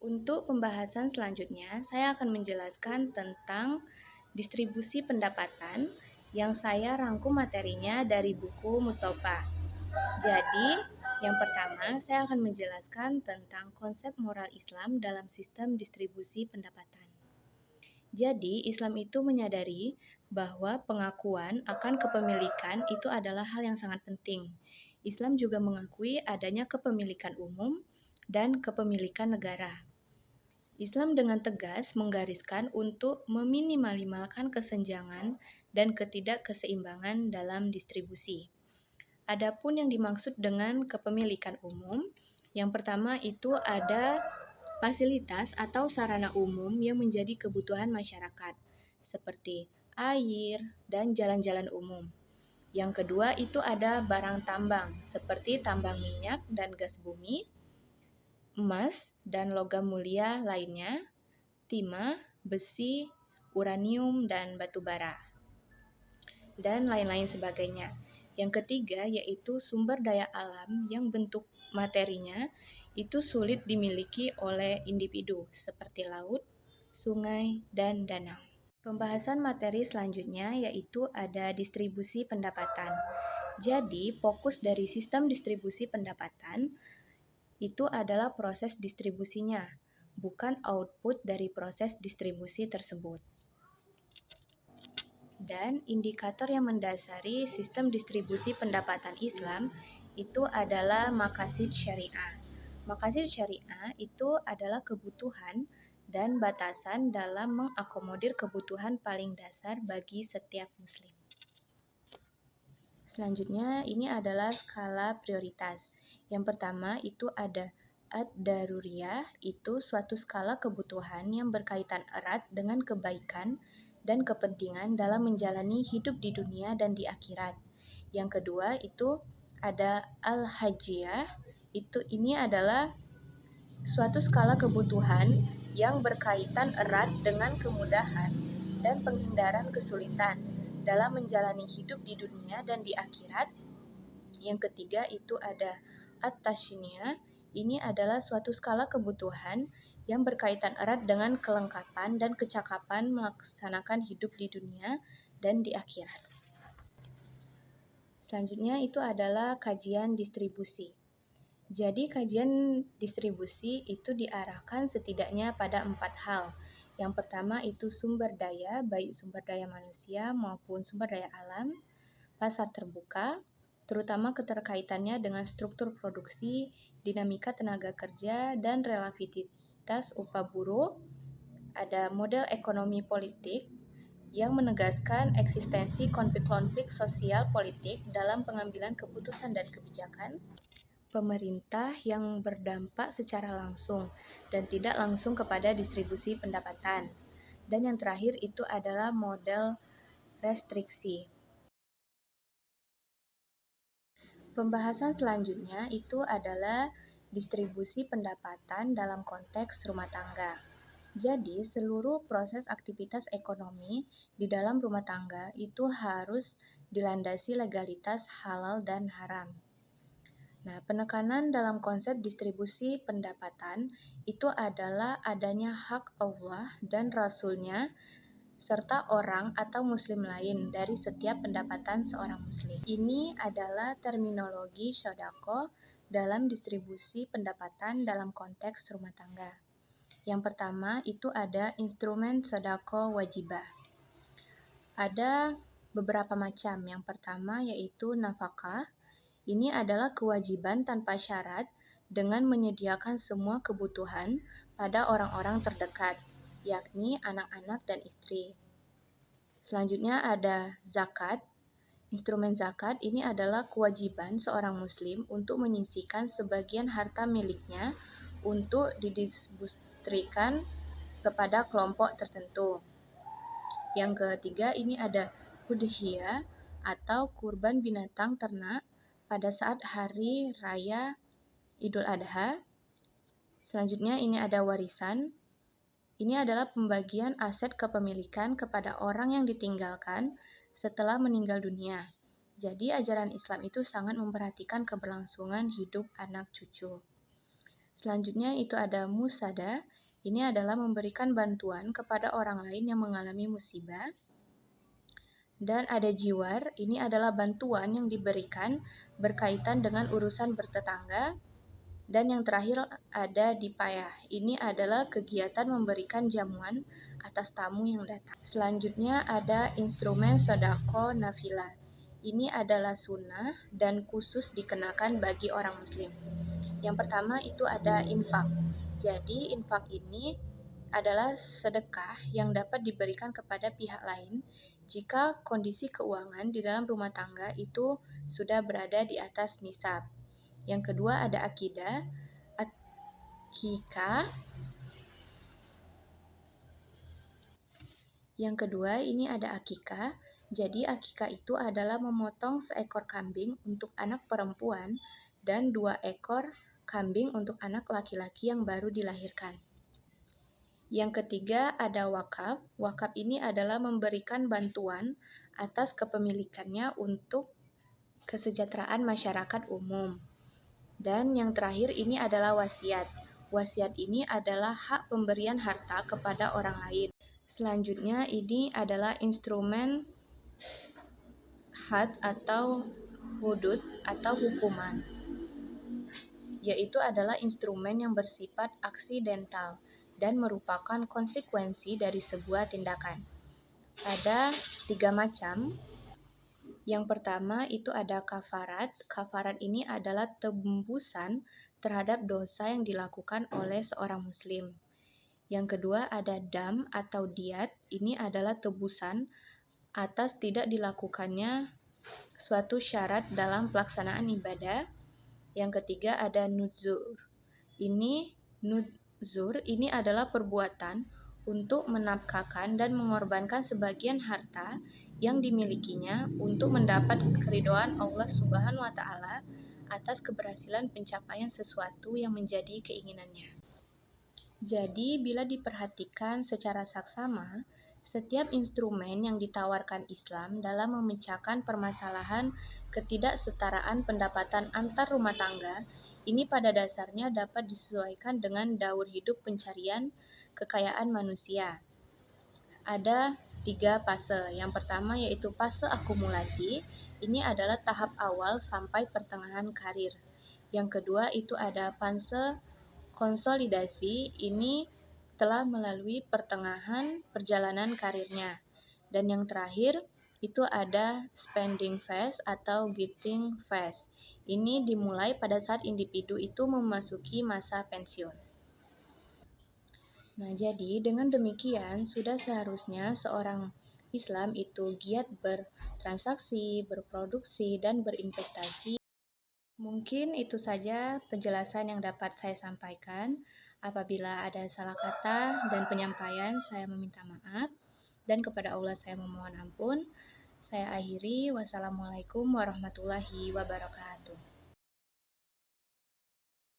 Untuk pembahasan selanjutnya, saya akan menjelaskan tentang distribusi pendapatan yang saya rangkum materinya dari buku Mustafa. Jadi, yang pertama, saya akan menjelaskan tentang konsep moral Islam dalam sistem distribusi pendapatan. Jadi, Islam itu menyadari bahwa pengakuan akan kepemilikan itu adalah hal yang sangat penting. Islam juga mengakui adanya kepemilikan umum dan kepemilikan negara. Islam dengan tegas menggariskan untuk meminimalkan kesenjangan dan ketidakkeseimbangan dalam distribusi. Adapun yang dimaksud dengan kepemilikan umum, yang pertama itu ada fasilitas atau sarana umum yang menjadi kebutuhan masyarakat, seperti air dan jalan-jalan umum. Yang kedua itu ada barang tambang, seperti tambang minyak dan gas bumi, emas dan logam mulia lainnya, timah, besi, uranium, dan batu bara, dan lain-lain sebagainya. Yang ketiga yaitu sumber daya alam yang bentuk materinya itu sulit dimiliki oleh individu seperti laut, sungai, dan danau. Pembahasan materi selanjutnya yaitu ada distribusi pendapatan. Jadi, fokus dari sistem distribusi pendapatan itu adalah proses distribusinya, bukan output dari proses distribusi tersebut. Dan indikator yang mendasari sistem distribusi pendapatan Islam itu adalah maqasid syariah. Maqasid syariah itu adalah kebutuhan dan batasan dalam mengakomodir kebutuhan paling dasar bagi setiap muslim. Selanjutnya ini adalah skala prioritas. Yang pertama itu ada ad-daruriyah, itu suatu skala kebutuhan yang berkaitan erat dengan kebaikan dan kepentingan dalam menjalani hidup di dunia dan di akhirat. Yang kedua itu ada al-hajiyah, ini adalah suatu skala kebutuhan yang berkaitan erat dengan kemudahan dan penghindaran kesulitan dalam menjalani hidup di dunia dan di akhirat. Yang ketiga itu ada at-tashniyah, ini adalah suatu skala kebutuhan yang berkaitan erat dengan kelengkapan dan kecakapan melaksanakan hidup di dunia dan di akhirat. Selanjutnya itu adalah kajian distribusi. Jadi kajian distribusi itu diarahkan setidaknya pada 4 hal. Yang pertama itu sumber daya, baik sumber daya manusia maupun sumber daya alam, pasar terbuka, terutama keterkaitannya dengan struktur produksi, dinamika tenaga kerja, dan relativitas upah buruh. Ada model ekonomi politik yang menegaskan eksistensi konflik-konflik sosial politik dalam pengambilan keputusan dan kebijakan. Pemerintah yang berdampak secara langsung dan tidak langsung kepada distribusi pendapatan. Dan yang terakhir itu adalah model restriksi. Pembahasan selanjutnya itu adalah distribusi pendapatan dalam konteks rumah tangga. Jadi, seluruh proses aktivitas ekonomi di dalam rumah tangga itu harus dilandasi legalitas halal dan haram. Nah, penekanan dalam konsep distribusi pendapatan itu adalah adanya hak Allah dan Rasul-Nya serta orang atau muslim lain dari setiap pendapatan seorang muslim. Ini adalah terminologi sodako dalam distribusi pendapatan dalam konteks rumah tangga. Yang pertama itu ada instrumen sodako wajibah. Ada beberapa macam. Yang pertama yaitu nafkah. Ini adalah kewajiban tanpa syarat dengan menyediakan semua kebutuhan pada orang-orang terdekat, yakni anak-anak dan istri. Selanjutnya ada zakat. Instrumen zakat ini adalah kewajiban seorang muslim untuk menyisihkan sebagian harta miliknya untuk didistribusikan kepada kelompok tertentu. Yang ketiga ini ada udhiyah atau kurban binatang ternak pada saat hari raya Idul Adha. Selanjutnya ini ada warisan. Ini adalah pembagian aset kepemilikan kepada orang yang ditinggalkan setelah meninggal dunia. Jadi ajaran Islam itu sangat memperhatikan keberlangsungan hidup anak cucu. Selanjutnya itu ada musada. Ini adalah memberikan bantuan kepada orang lain yang mengalami musibah. Dan ada jiwar, ini adalah bantuan yang diberikan berkaitan dengan urusan bertetangga. Dan yang terakhir ada dipayah. Ini adalah kegiatan memberikan jamuan atas tamu yang datang. Selanjutnya ada instrumen sodako nafilah. Ini adalah sunnah dan khusus dikenakan bagi orang muslim. Yang pertama itu ada infak. Jadi infak ini adalah sedekah yang dapat diberikan kepada pihak lain jika kondisi keuangan di dalam rumah tangga itu sudah berada di atas nisab. Yang kedua ada akidah, akikah. Yang kedua ini ada akikah. Jadi akikah itu adalah memotong seekor kambing untuk anak perempuan dan 2 ekor kambing untuk anak laki-laki yang baru dilahirkan. Yang ketiga ada wakaf. Wakaf ini adalah memberikan bantuan atas kepemilikannya untuk kesejahteraan masyarakat umum. Dan yang terakhir ini adalah wasiat. Wasiat ini adalah hak pemberian harta kepada orang lain. Selanjutnya ini adalah instrumen had atau hudud atau hukuman. Yaitu adalah instrumen yang bersifat aksidental dan merupakan konsekuensi dari sebuah tindakan. Ada 3 macam. Yang pertama itu ada kafarat. Kafarat ini adalah tembusan terhadap dosa yang dilakukan oleh seorang muslim. Yang kedua ada dam atau diat. Ini adalah tebusan atas tidak dilakukannya suatu syarat dalam pelaksanaan ibadah. Yang ketiga ada nuzur. Nuzur ini adalah perbuatan untuk menafkahkan dan mengorbankan sebagian harta yang dimilikinya untuk mendapat keridhaan Allah Subhanahu wa taala atas keberhasilan pencapaian sesuatu yang menjadi keinginannya. Jadi, bila diperhatikan secara saksama, setiap instrumen yang ditawarkan Islam dalam memecahkan permasalahan ketidaksetaraan pendapatan antar rumah tangga, ini pada dasarnya dapat disesuaikan dengan daur hidup pencarian kekayaan manusia. Ada 3 fase. Yang pertama yaitu fase akumulasi. Ini adalah tahap awal sampai pertengahan karir. Yang kedua itu ada fase konsolidasi. Ini telah melalui pertengahan perjalanan karirnya. Dan yang terakhir itu ada spending phase atau gifting phase. Ini dimulai pada saat individu itu memasuki masa pensiun. Nah, jadi dengan demikian sudah seharusnya seorang Islam itu giat bertransaksi, berproduksi, dan berinvestasi. Mungkin itu saja penjelasan yang dapat saya sampaikan. Apabila ada salah kata dan penyampaian, saya meminta maaf. Dan kepada Allah saya memohon ampun. Saya akhiri. Wassalamualaikum warahmatullahi wabarakatuh.